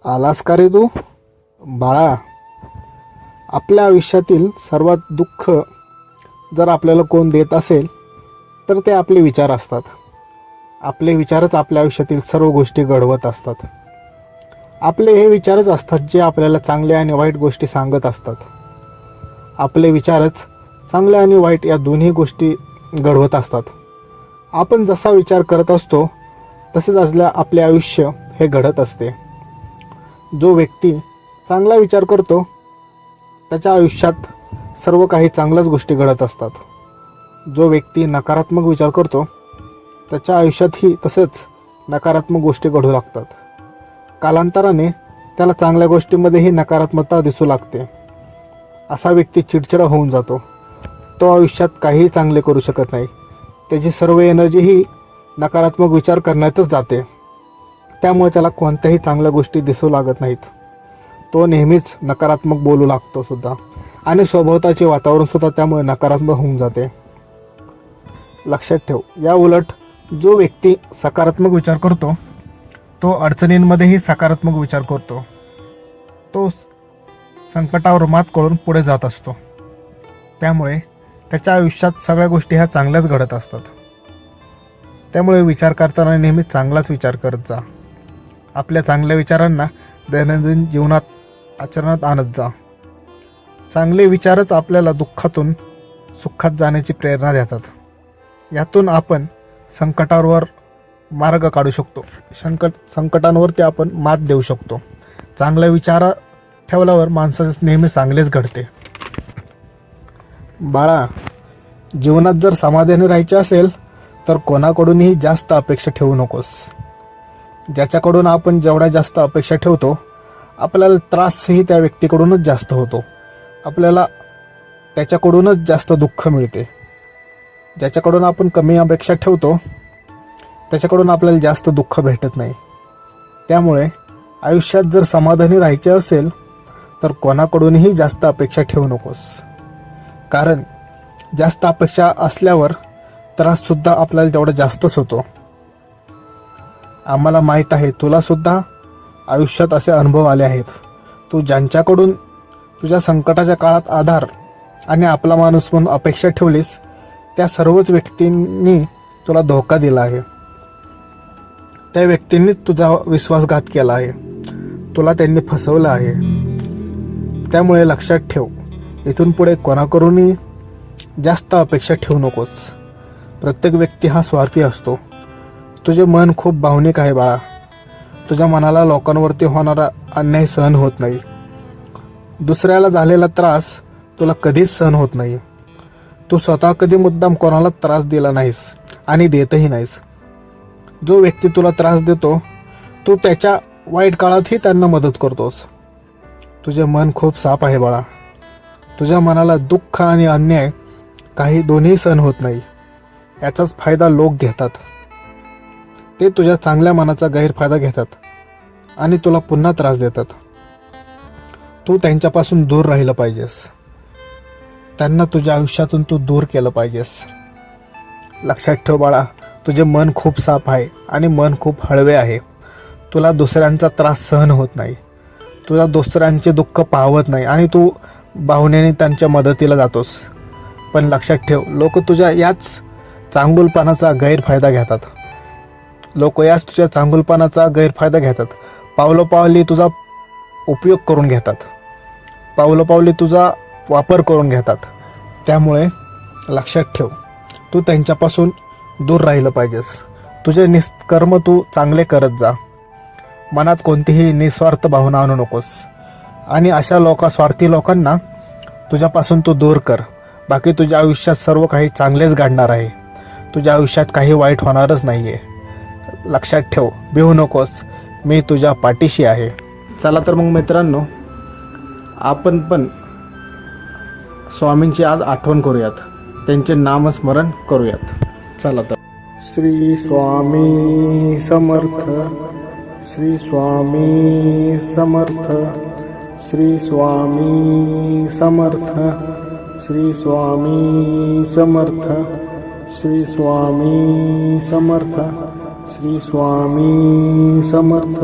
आलास का रे तू बाळा? आपल्या आयुष्यातील सर्वात दुःख जर आपल्याला कोण देत असेल तर ते आपले विचार असतात. आपले विचारच आपल्या आयुष्यातील सर्व गोष्टी घडवत असतात. आपले हे विचारच असतात जे आपल्याला चांगल्या आणि वाईट गोष्टी सांगत असतात. आपले विचारच चांगल्या आणि वाईट या दोन्ही गोष्टी घडवत असतात. आपण जसा विचार करत असतो तसेच आपले आयुष्य हे घडत असते. जो व्यक्ती चांगला विचार करतो त्याच्या आयुष्यात सर्व काही चांगल्याच गोष्टी घडत असतात. जो व्यक्ती नकारात्मक विचार करतो त्याच्या आयुष्यातही तसेच नकारात्मक गोष्टी घडू लागतात. कालांतराने त्याला चांगल्या गोष्टीमध्येही नकारात्मकता दिसू लागते. असा व्यक्ती चिडचिडा होऊन जातो. तो आयुष्यात काहीही चांगले करू शकत नाही. त्याची सर्व एनर्जी ही नकारात्मक विचार करण्यातच जाते. त्यामुळे त्याला कोणत्याही चांगल्या गोष्टी दिसू लागत नाहीत. तो नेहमीच नकारात्मक बोलू लागतो सुद्धा आणि सभोवताचे वातावरण सुद्धा त्यामुळे नकारात्मक होऊन जाते. लक्षात ठेव, या उलट जो व्यक्ती सकारात्मक विचार करतो तो अडचणींमध्येही सकारात्मक विचार करतो. तो संकटावर मात करून पुढे जात असतो. त्यामुळे त्याच्या आयुष्यात सगळ्या गोष्टी ह्या चांगल्याच घडत असतात. त्यामुळे विचार करताना नेहमी चांगलाच विचार करत जा. आपल्या चांगल्या विचारांना दैनंदिन जीवनात आचरणात आणत जा. चांगले विचारच आपल्याला दुःखातून सुखात जाण्याची प्रेरणा देतात. यातून आपण संकटावर मार्ग काढू शकतो. संकटांवरती आपण मात देऊ शकतो. चांगले विचार ठेवल्यावर माणसाचे नेहमी चांगलेच घडते. बाळा, जीवनात जर समाधानी राहायचे असेल तर कोणाकडूनही जास्त अपेक्षा ठेवू नकोस. ज्याच्याकडून आपण जेवढ्या जास्त अपेक्षा ठेवतो आपल्याला त्रासही त्या व्यक्तीकडूनच जास्त होतो. आपल्याला त्याच्याकडूनच जास्त दुःख मिळते. ज्याच्याकडून आपण कमी अपेक्षा ठेवतो त्याच्याकडून आपल्याला जास्त दुःख भेटत नाही. त्यामुळे आयुष्यात जर समाधानी राहायचे असेल तर कोणाकडूनही जास्त अपेक्षा ठेवू नकोस. कारण जास्त अपेक्षा असल्यावर त्राससुद्धा आपल्याला तेवढा जास्तच होतो. आम्हाला माहीत आहे, तुला सुद्धा आयुष्यात असे अनुभव आले आहेत. तू ज्यांच्याकडून तुझ्या संकटाच्या काळात आधार आणि आपला माणूस म्हणून अपेक्षा ठेवलीस त्या सर्वच व्यक्तींनी तुला धोका दिला आहे. त्या व्यक्तींनीच तुझा विश्वासघात केला आहे. तुला त्यांनी फसवलं आहे. त्यामुळे लक्षात ठेव, इथून पुढे कोणाकडूनही जास्त अपेक्षा ठेवू नकोस. प्रत्येक व्यक्ती हा स्वार्थी असतो. तुझे मन खूप भावनिक आहे बाळा. तुझ्या मनाला लोकांवरती होणारा अन्याय सहन होत नाही. दुसऱ्याला झालेला त्रास तुला कधीच सहन होत नाही. तू स्वतः कधी मुद्दाम कोणाला त्रास दिला नाहीस आणि देतही नाहीस. जो व्यक्ती तुला त्रास देतो तू त्याच्या वाईट काळातही त्यांना मदत करतोस. तुझे मन खूप साफ आहे बाळा. तुझ्या मनाला दुःख आणि अन्याय काही दोन्ही सहन होत नाही. याचाच फायदा लोक घेतात. ते तुझ्या चांगल्या मनाचा गैरफायदा घेतात आणि तुला पुन्हा त्रास देतात. तू त्यांच्यापासून दूर राहिलं पाहिजेस. त्यांना तुझ्या आयुष्यातून तू दूर केलं पाहिजेस. लक्षात ठेव बाळा, तुझे मन खूप साफ आहे आणि मन खूप हळवे आहे. तुला दुसऱ्यांचा त्रास सहन होत नाही. तुला दुसऱ्यांचे दुःख पाहवत नाही आणि तू भावनेने त्यांच्या मदतीला जातोस. पण लक्षात ठेव, लोक तुझ्या याच चांगुलपणाचा गैरफायदा घेतात. लोक याच तुझ्या चांगुलपणाचा गैरफायदा घेतात. पावलोपावली तुझा उपयोग करून घेतात. पावलोपावली तुझा वापर करून घेतात. त्यामुळे लक्षात ठेव, तू त्यांच्यापासून दूर राहिलं पाहिजेस. तुझे निष्कर्म तू चांगले करत जा. मनात कोणतीही निस्वार्थ भावना आणू नकोस आणि अशा स्वार्थी लोकांना तुझ्यापासून तू दूर कर. बाकी तुझ्या आयुष्यात सर्व काही चांगलेच घडणार आहे. तुझ्या आयुष्यात काही वाईट होणारच नाही आहे. लक्षात ठेव, भिवू नकोस. मी तुझ्या पाठीशी आहे. चला तर मग मित्रांनो, आपण पण स्वामींची आज आठवण करूयात. त्यांचे नामस्मरण करूयात. चला तर. श्री स्वामी समर्थ. श्री स्वामी समर्थ. श्री स्वामी समर्थ. श्री स्वामी समर्थ. श्री स्वामी समर्थ. श्री स्वामी समर्थ.